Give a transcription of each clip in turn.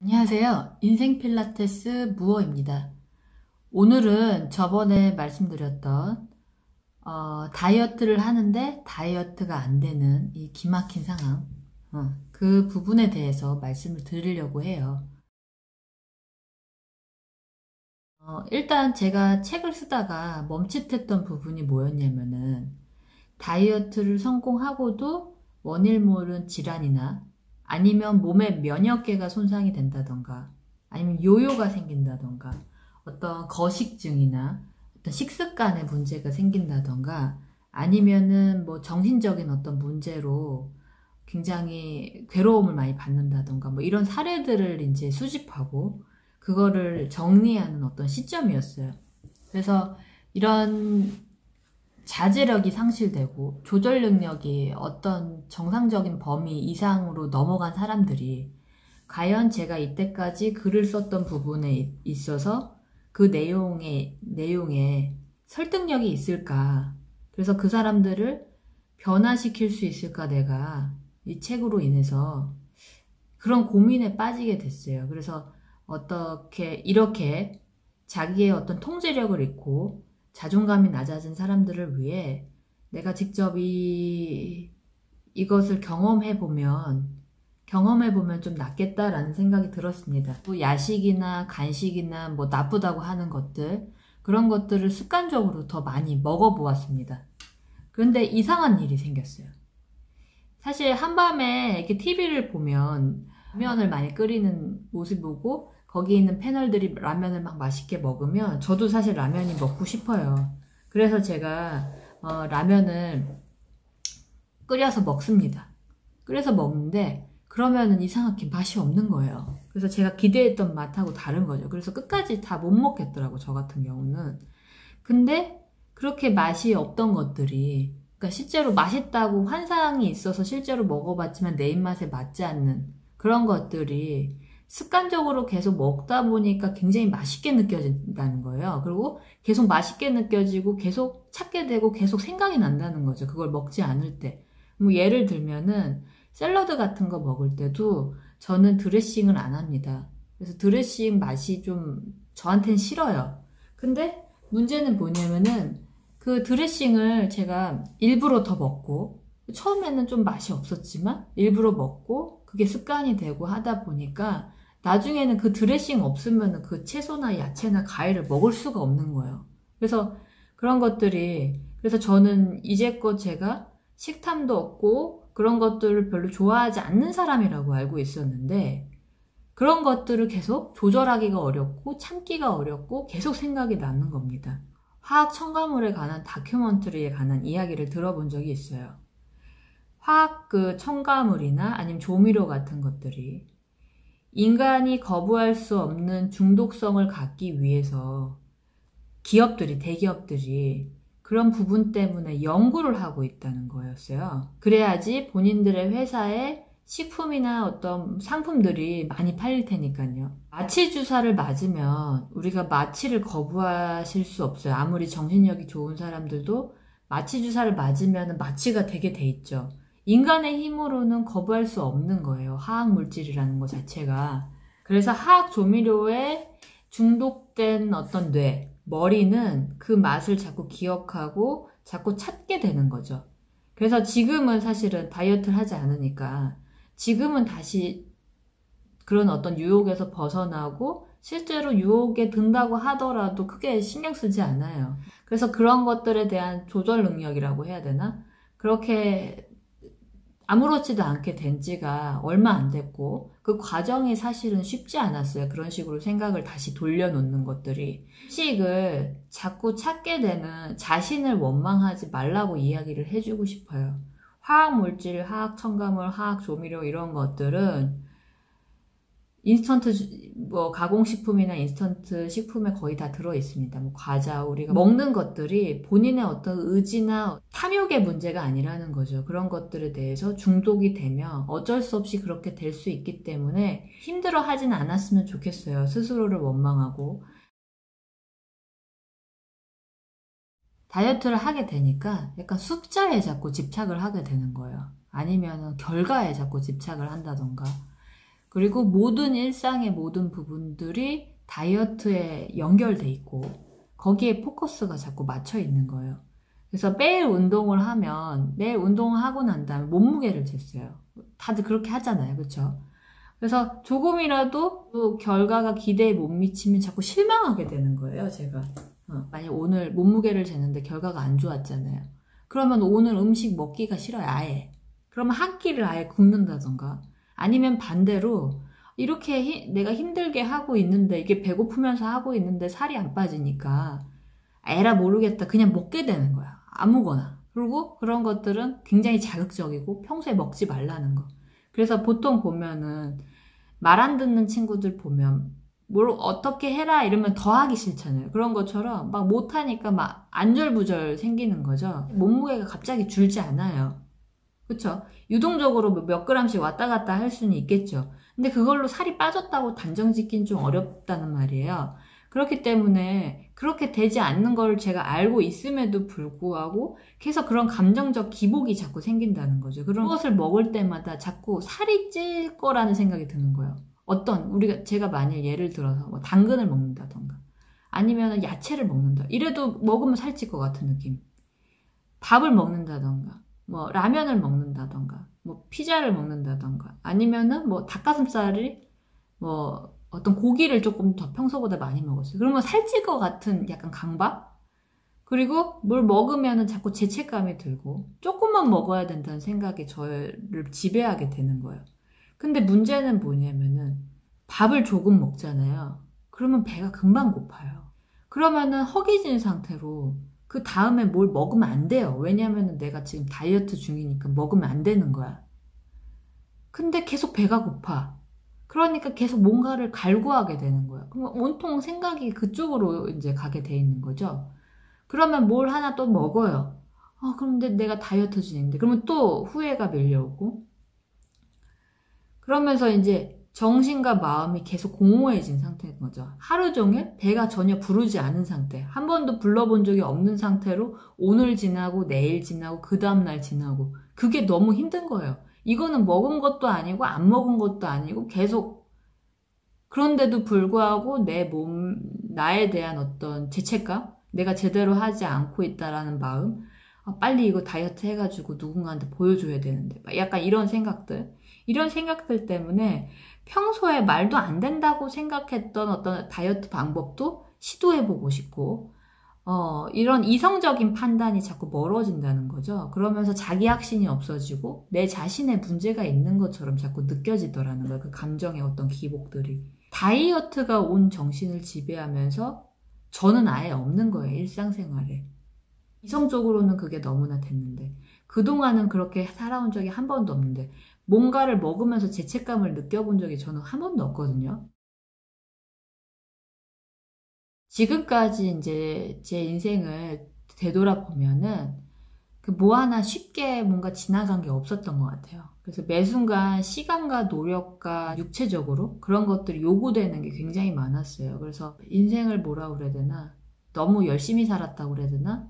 안녕하세요. 인생 필라테스 무어입니다. 오늘은 저번에 말씀드렸던 다이어트를 하는데 다이어트가 안 되는 이 기막힌 상황, 그 부분에 대해서 말씀을 드리려고 해요. 일단 제가 책을 쓰다가 멈칫했던 부분이 뭐였냐면은 다이어트를 성공하고도 원일 모른 질환이나 아니면 몸의 면역계가 손상이 된다던가 아니면 요요가 생긴다던가 어떤 거식증이나 어떤 식습관에 문제가 생긴다던가 아니면은 뭐 정신적인 어떤 문제로 굉장히 괴로움을 많이 받는다던가 뭐 이런 사례들을 이제 수집하고 그거를 정리하는 어떤 시점이었어요. 그래서 이런 자제력이 상실되고 조절 능력이 어떤 정상적인 범위 이상으로 넘어간 사람들이 과연 제가 이때까지 글을 썼던 부분에 있어서 그 내용에 설득력이 있을까? 그래서 그 사람들을 변화시킬 수 있을까? 내가 이 책으로 인해서 그런 고민에 빠지게 됐어요. 그래서 어떻게 이렇게 자기의 어떤 통제력을 잃고 자존감이 낮아진 사람들을 위해 내가 직접 이것을 경험해보면 좀 낫겠다라는 생각이 들었습니다. 또 야식이나 간식이나 뭐 나쁘다고 하는 것들, 그런 것들을 습관적으로 더 많이 먹어보았습니다. 그런데 이상한 일이 생겼어요. 사실 한밤에 이렇게 TV를 보면 라면을 많이 끓이는 모습 보고 거기 있는 패널들이 라면을 막 맛있게 먹으면 저도 사실 라면이 먹고 싶어요. 그래서 제가 라면을 끓여서 먹습니다. 끓여서 먹는데 그러면은 이상하게 맛이 없는 거예요. 그래서 제가 기대했던 맛하고 다른 거죠. 그래서 끝까지 다 못 먹겠더라고, 저 같은 경우는. 근데 그렇게 맛이 없던 것들이, 그러니까 실제로 맛있다고 환상이 있어서 실제로 먹어봤지만 내 입맛에 맞지 않는 그런 것들이 습관적으로 계속 먹다 보니까 굉장히 맛있게 느껴진다는 거예요. 그리고 계속 맛있게 느껴지고 계속 찾게 되고 계속 생각이 난다는 거죠. 그걸 먹지 않을 때. 뭐 예를 들면은 샐러드 같은 거 먹을 때도 저는 드레싱을 안 합니다. 그래서 드레싱 맛이 좀 저한텐 싫어요. 근데 문제는 뭐냐면은 그 드레싱을 제가 일부러 더 먹고 처음에는 좀 맛이 없었지만 일부러 먹고 그게 습관이 되고 하다 보니까 나중에는 그 드레싱 없으면 그 채소나 야채나 과일을 먹을 수가 없는 거예요. 그래서 그런 것들이, 그래서 저는 이제껏 제가 식탐도 없고 그런 것들을 별로 좋아하지 않는 사람이라고 알고 있었는데 그런 것들을 계속 조절하기가 어렵고 참기가 어렵고 계속 생각이 나는 겁니다. 화학 첨가물에 관한 다큐멘터리에 관한 이야기를 들어본 적이 있어요. 화학 그 첨가물이나 아니면 조미료 같은 것들이 인간이 거부할 수 없는 중독성을 갖기 위해서 대기업들이 그런 부분 때문에 연구를 하고 있다는 거였어요. 그래야지 본인들의 회사에 식품이나 어떤 상품들이 많이 팔릴 테니까요. 마취 주사를 맞으면 우리가 마취를 거부하실 수 없어요. 아무리 정신력이 좋은 사람들도 마취 주사를 맞으면 마취가 되게 돼 있죠. 인간의 힘으로는 거부할 수 없는 거예요. 화학 물질이라는 것 자체가. 그래서 화학 조미료에 중독된 어떤 머리는 그 맛을 자꾸 기억하고 자꾸 찾게 되는 거죠. 그래서 지금은 사실은 다이어트를 하지 않으니까 지금은 다시 그런 어떤 유혹에서 벗어나고 실제로 유혹에 든다고 하더라도 크게 신경 쓰지 않아요. 그래서 그런 것들에 대한 조절 능력이라고 해야 되나? 그렇게 아무렇지도 않게 된 지가 얼마 안 됐고 그 과정이 사실은 쉽지 않았어요. 그런 식으로 생각을 다시 돌려놓는 것들이. 식을 자꾸 찾게 되는 자신을 원망하지 말라고 이야기를 해주고 싶어요. 화학물질, 화학 첨가물, 화학 조미료 이런 것들은 인스턴트 뭐 가공식품이나 인스턴트 식품에 거의 다 들어있습니다. 뭐 과자, 우리가 먹는 것들이 본인의 어떤 의지나 탐욕의 문제가 아니라는 거죠. 그런 것들에 대해서 중독이 되면 어쩔 수 없이 그렇게 될 수 있기 때문에 힘들어 하진 않았으면 좋겠어요. 스스로를 원망하고. 다이어트를 하게 되니까 약간 숫자에 자꾸 집착을 하게 되는 거예요. 아니면 결과에 자꾸 집착을 한다던가. 그리고 모든 일상의 모든 부분들이 다이어트에 연결돼 있고 거기에 포커스가 자꾸 맞춰 있는 거예요. 그래서 매일 운동을 하면 매일 운동을 하고 난 다음에 몸무게를 쟀어요. 다들 그렇게 하잖아요. 그렇죠? 그래서 조금이라도 또 결과가 기대에 못 미치면 자꾸 실망하게 되는 거예요. 제가 만약 오늘 몸무게를 쟀는데 결과가 안 좋았잖아요. 그러면 오늘 음식 먹기가 싫어요. 아예. 그러면 한 끼를 아예 굶는다던가 아니면 반대로 이렇게 내가 힘들게 하고 있는데 이게 배고프면서 하고 있는데 살이 안 빠지니까 에라 모르겠다 그냥 먹게 되는 거야. 아무거나. 그리고 그런 것들은 굉장히 자극적이고 평소에 먹지 말라는 거. 그래서 보통 보면은 말 안 듣는 친구들 보면 뭘 어떻게 해라 이러면 더 하기 싫잖아요. 그런 것처럼 막 못하니까 막 안절부절 생기는 거죠. 몸무게가 갑자기 줄지 않아요. 그쵸? 유동적으로 몇 그램씩 왔다 갔다 할 수는 있겠죠. 근데 그걸로 살이 빠졌다고 단정 짓긴 좀 어렵다는 말이에요. 그렇기 때문에 그렇게 되지 않는 걸 제가 알고 있음에도 불구하고 계속 그런 감정적 기복이 자꾸 생긴다는 거죠. 그런 것을 먹을 때마다 자꾸 살이 찔 거라는 생각이 드는 거예요. 제가 만약 예를 들어서 뭐 당근을 먹는다던가 아니면 야채를 먹는다. 이래도 먹으면 살찔 것 같은 느낌. 밥을 먹는다던가 뭐 라면을 먹는다던가 뭐 피자를 먹는다던가 아니면은 뭐 닭가슴살을 뭐 어떤 고기를 조금 더 평소보다 많이 먹었어요. 그러면 살찔 것 같은 약간 강박? 그리고 뭘 먹으면은 자꾸 죄책감이 들고 조금만 먹어야 된다는 생각이 저를 지배하게 되는 거예요. 근데 문제는 뭐냐면은 밥을 조금 먹잖아요. 그러면 배가 금방 고파요. 그러면은 허기진 상태로 그 다음에 뭘 먹으면 안 돼요. 왜냐면은 내가 지금 다이어트 중이니까 먹으면 안 되는 거야. 근데 계속 배가 고파. 그러니까 계속 뭔가를 갈구하게 되는 거야. 그럼 온통 생각이 그쪽으로 이제 가게 돼 있는 거죠. 그러면 뭘 하나 또 먹어요. 그런데 내가 다이어트 중인데. 그러면 또 후회가 밀려오고. 그러면서 이제 정신과 마음이 계속 공허해진 상태인 거죠. 하루 종일 배가 전혀 부르지 않은 상태. 한 번도 불러본 적이 없는 상태로 오늘 지나고 내일 지나고 그 다음날 지나고. 그게 너무 힘든 거예요. 이거는 먹은 것도 아니고 안 먹은 것도 아니고 계속 그런데도 불구하고 나에 대한 어떤 죄책감? 내가 제대로 하지 않고 있다라는 마음? 빨리 이거 다이어트 해가지고 누군가한테 보여줘야 되는데. 약간 이런 생각들 때문에 평소에 말도 안 된다고 생각했던 어떤 다이어트 방법도 시도해보고 싶고, 이런 이성적인 판단이 자꾸 멀어진다는 거죠. 그러면서 자기 확신이 없어지고 내 자신의 문제가 있는 것처럼 자꾸 느껴지더라는 거예요. 그 감정의 어떤 기복들이. 다이어트가 온 정신을 지배하면서 저는 아예 없는 거예요. 일상생활에. 이성적으로는 그게 너무나 됐는데 그동안은 그렇게 살아온 적이 한 번도 없는데 뭔가를 먹으면서 죄책감을 느껴본 적이 저는 한 번도 없거든요. 지금까지 이제 제 인생을 되돌아보면은 그 뭐 하나 쉽게 뭔가 지나간 게 없었던 것 같아요. 그래서 매 순간 시간과 노력과 육체적으로 그런 것들이 요구되는 게 굉장히 많았어요. 그래서 인생을 뭐라 그래야 되나? 너무 열심히 살았다고 그래야 되나?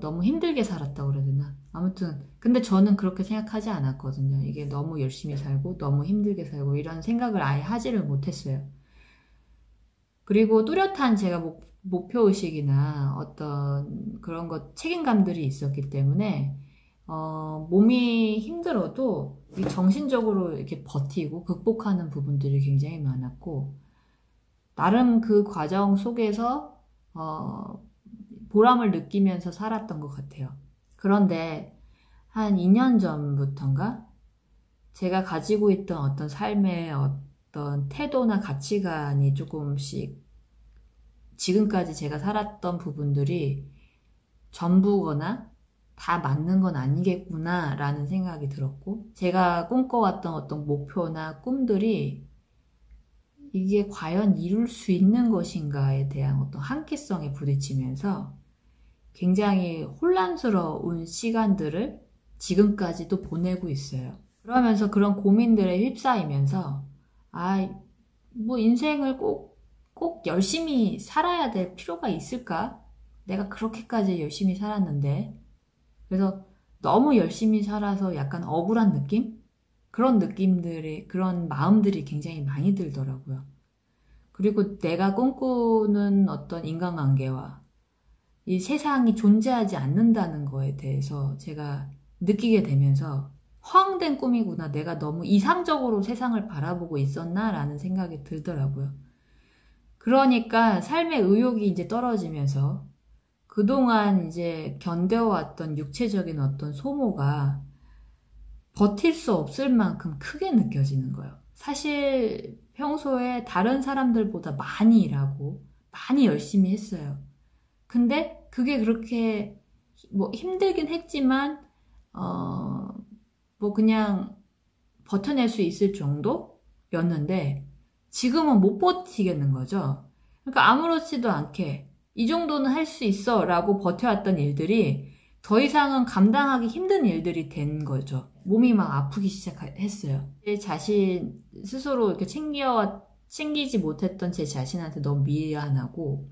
너무 힘들게 살았다고 그래야 되나? 아무튼 근데 저는 그렇게 생각하지 않았거든요. 이게 너무 열심히 살고 너무 힘들게 살고 이런 생각을 아예 하지를 못했어요. 그리고 뚜렷한 제가 목표의식이나 어떤 그런 책임감들이 있었기 때문에 몸이 힘들어도 정신적으로 이렇게 버티고 극복하는 부분들이 굉장히 많았고 나름 그 과정 속에서 보람을 느끼면서 살았던 것 같아요. 그런데 한 2년 전부터인가 제가 가지고 있던 어떤 삶의 어떤 태도나 가치관이 조금씩 지금까지 제가 살았던 부분들이 전부거나 다 맞는 건 아니겠구나 라는 생각이 들었고 제가 꿈꿔왔던 어떤 목표나 꿈들이 이게 과연 이룰 수 있는 것인가에 대한 어떤 한계성에 부딪히면서 굉장히 혼란스러운 시간들을 지금까지도 보내고 있어요. 그러면서 그런 고민들에 휩싸이면서 뭐 인생을 꼭 열심히 살아야 될 필요가 있을까? 내가 그렇게까지 열심히 살았는데 그래서 너무 열심히 살아서 약간 억울한 느낌? 그런 느낌들이, 그런 마음들이 굉장히 많이 들더라고요. 그리고 내가 꿈꾸는 어떤 인간관계와 이 세상이 존재하지 않는다는 거에 대해서 제가 느끼게 되면서 허황된 꿈이구나. 내가 너무 이상적으로 세상을 바라보고 있었나? 라는 생각이 들더라고요. 그러니까 삶의 의욕이 이제 떨어지면서 그동안 이제 견뎌왔던 육체적인 어떤 소모가 버틸 수 없을 만큼 크게 느껴지는 거예요. 사실 평소에 다른 사람들보다 많이 일하고 많이 열심히 했어요. 근데 그게 그렇게 뭐 힘들긴 했지만 뭐 그냥 버텨낼 수 있을 정도였는데 지금은 못 버티겠는 거죠. 그러니까 아무렇지도 않게 이 정도는 할 수 있어 라고 버텨왔던 일들이 더 이상은 감당하기 힘든 일들이 된 거죠. 몸이 막 아프기 시작했어요. 제 자신 스스로 이렇게 챙기지 못했던 제 자신한테 너무 미안하고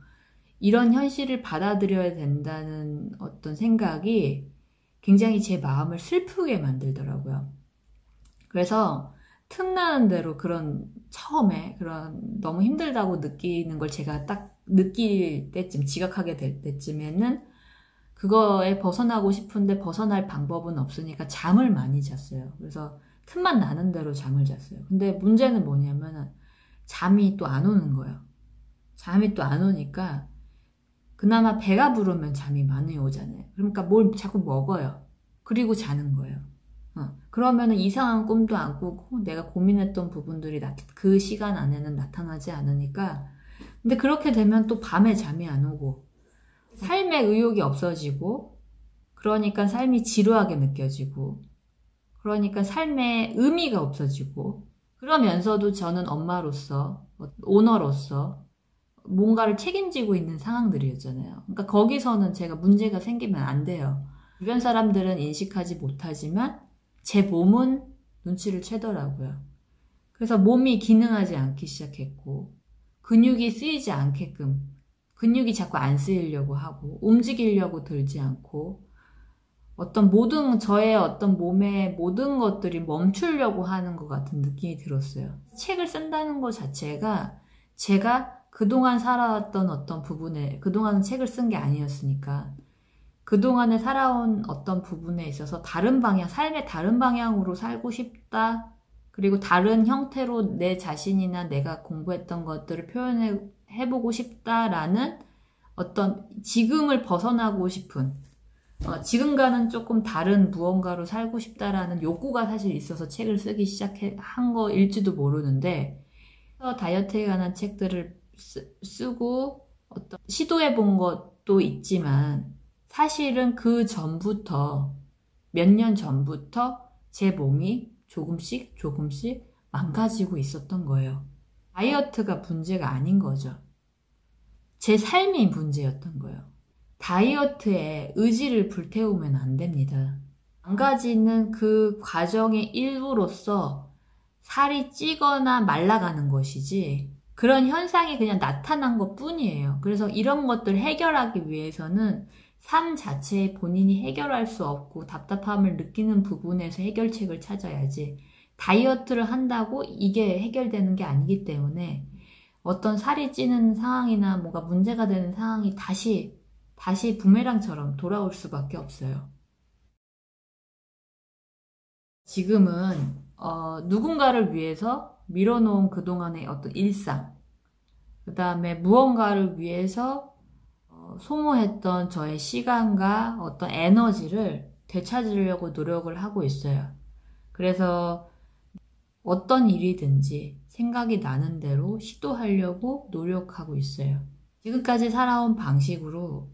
이런 현실을 받아들여야 된다는 어떤 생각이 굉장히 제 마음을 슬프게 만들더라고요. 그래서 틈나는 대로 처음에 그런 너무 힘들다고 느끼는 걸 제가 딱 느낄 때쯤, 지각하게 될 때쯤에는 그거에 벗어나고 싶은데 벗어날 방법은 없으니까 잠을 많이 잤어요. 그래서 틈만 나는 대로 잠을 잤어요. 근데 문제는 뭐냐면 잠이 또 안 오는 거예요. 잠이 또 안 오니까 그나마 배가 부르면 잠이 많이 오잖아요. 그러니까 뭘 자꾸 먹어요. 그리고 자는 거예요. 그러면은 이상한 꿈도 안 꾸고 내가 고민했던 부분들이 그 시간 안에는 나타나지 않으니까. 근데 그렇게 되면 또 밤에 잠이 안 오고 삶의 의욕이 없어지고, 그러니까 삶이 지루하게 느껴지고, 그러니까 삶의 의미가 없어지고, 그러면서도 저는 엄마로서, 오너로서 뭔가를 책임지고 있는 상황들이었잖아요. 그러니까 거기서는 제가 문제가 생기면 안 돼요. 주변 사람들은 인식하지 못하지만 제 몸은 눈치를 채더라고요. 그래서 몸이 기능하지 않기 시작했고, 근육이 쓰이지 않게끔, 근육이 자꾸 안 쓰이려고 하고, 움직이려고 들지 않고, 저의 어떤 몸의 모든 것들이 멈추려고 하는 것 같은 느낌이 들었어요. 책을 쓴다는 것 자체가 제가 그동안 살아왔던 어떤 부분에, 그동안은 책을 쓴 게 아니었으니까, 그동안에 살아온 어떤 부분에 있어서 삶의 다른 방향으로 살고 싶다. 그리고 다른 형태로 내 자신이나 내가 공부했던 것들을 표현해보고 싶다라는 어떤 지금을 벗어나고 싶은, 지금과는 조금 다른 무언가로 살고 싶다라는 욕구가 사실 있어서 책을 쓰기 시작한 거일지도 모르는데, 다이어트에 관한 책들을 쓰고 시도해본 것도 있지만, 사실은 그 전부터, 몇 년 전부터 제 몸이 조금씩 망가지고 있었던 거예요. 다이어트가 문제가 아닌 거죠. 제 삶이 문제였던 거예요. 다이어트에 의지를 불태우면 안 됩니다. 망가지는 그 과정의 일부로서 살이 찌거나 말라가는 것이지, 그런 현상이 그냥 나타난 것 뿐이에요. 그래서 이런 것들 해결하기 위해서는 삶 자체에 본인이 해결할 수 없고 답답함을 느끼는 부분에서 해결책을 찾아야지, 다이어트를 한다고 이게 해결되는 게 아니기 때문에 어떤 살이 찌는 상황이나 뭐가 문제가 되는 상황이 다시 부메랑처럼 돌아올 수밖에 없어요. 지금은 누군가를 위해서 밀어놓은 그동안의 어떤 일상, 그 다음에 무언가를 위해서 소모했던 저의 시간과 어떤 에너지를 되찾으려고 노력을 하고 있어요. 그래서 어떤 일이든지 생각이 나는 대로 시도하려고 노력하고 있어요. 지금까지 살아온 방식으로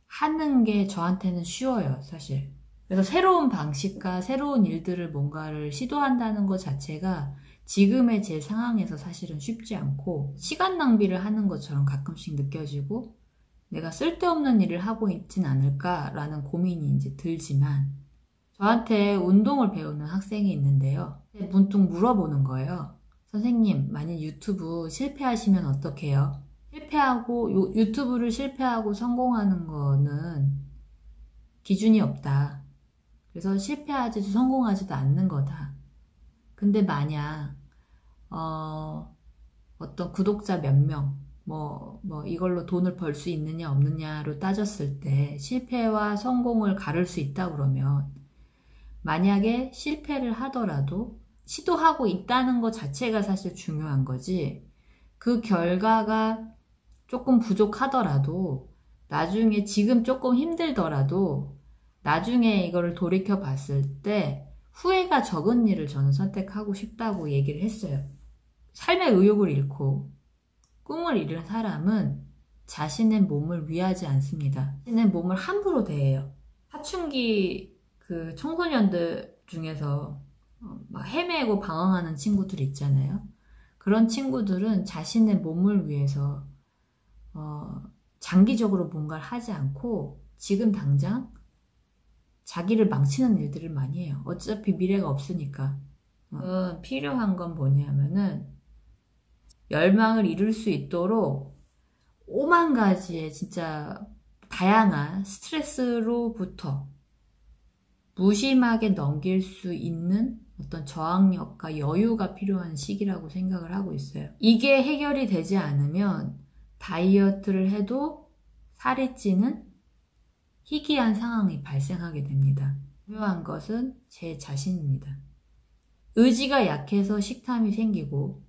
하는 게 저한테는 쉬워요, 사실. 그래서 새로운 방식과 새로운 일들을 뭔가를 시도한다는 것 자체가 지금의 제 상황에서 사실은 쉽지 않고 시간 낭비를 하는 것처럼 가끔씩 느껴지고, 내가 쓸데없는 일을 하고 있진 않을까라는 고민이 이제 들지만, 저한테 운동을 배우는 학생이 있는데요. 문득 물어보는 거예요. 선생님, 만약 유튜브 실패하시면 어떡해요? 유튜브를 실패하고 성공하는 거는 기준이 없다. 그래서 실패하지도 성공하지도 않는 거다. 근데 만약 어떤 구독자 몇 명, 이걸로 돈을 벌 수 있느냐 없느냐로 따졌을 때 실패와 성공을 가를 수 있다 그러면, 만약에 실패를 하더라도 시도하고 있다는 것 자체가 사실 중요한 거지, 그 결과가 조금 부족하더라도 나중에, 지금 조금 힘들더라도 나중에 이거를 돌이켜 봤을 때 후회가 적은 일을 저는 선택하고 싶다고 얘기를 했어요. 삶의 의욕을 잃고 꿈을 잃은 사람은 자신의 몸을 위하지 않습니다. 자신의 몸을 함부로 대해요. 사춘기 그 청소년들 중에서 막 헤매고 방황하는 친구들 있잖아요. 그런 친구들은 자신의 몸을 위해서 장기적으로 뭔가를 하지 않고 지금 당장 자기를 망치는 일들을 많이 해요. 어차피 미래가 없으니까. 필요한 건 뭐냐면은 열망을 이룰 수 있도록 5만 가지의 진짜 다양한 스트레스로부터 무심하게 넘길 수 있는 어떤 저항력과 여유가 필요한 시기라고 생각을 하고 있어요. 이게 해결이 되지 않으면 다이어트를 해도 살이 찌는 희귀한 상황이 발생하게 됩니다. 중요한 것은 제 자신입니다. 의지가 약해서 식탐이 생기고,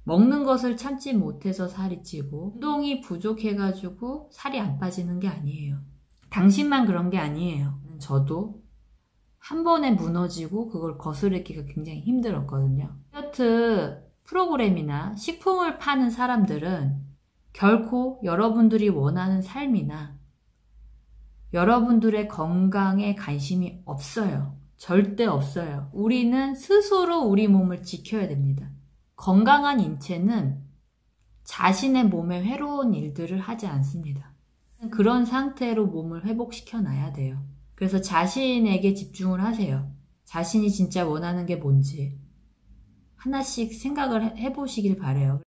먹는 것을 참지 못해서 살이 찌고, 운동이 부족해가지고 살이 안 빠지는 게 아니에요. 당신만 그런 게 아니에요. 저도 한 번에 무너지고 그걸 거스르기가 굉장히 힘들었거든요. 다이어트 프로그램이나 식품을 파는 사람들은 결코 여러분들이 원하는 삶이나 여러분들의 건강에 관심이 없어요. 절대 없어요. 우리는 스스로 우리 몸을 지켜야 됩니다. 건강한 인체는 자신의 몸에 해로운 일들을 하지 않습니다. 그런 상태로 몸을 회복시켜 놔야 돼요. 그래서 자신에게 집중을 하세요. 자신이 진짜 원하는 게 뭔지 하나씩 생각을 해보시길 바래요.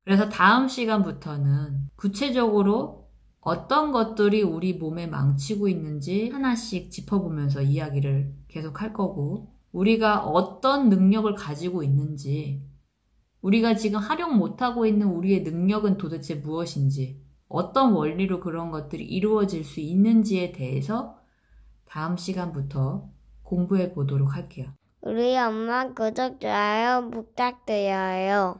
그래서 다음 시간부터는 구체적으로 어떤 것들이 우리 몸에 망치고 있는지 하나씩 짚어보면서 이야기를 계속 할 거고, 우리가 어떤 능력을 가지고 있는지, 우리가 지금 활용 못하고 있는 우리의 능력은 도대체 무엇인지, 어떤 원리로 그런 것들이 이루어질 수 있는지에 대해서 다음 시간부터 공부해 보도록 할게요. 우리 엄마 구독, 좋아요 부탁드려요.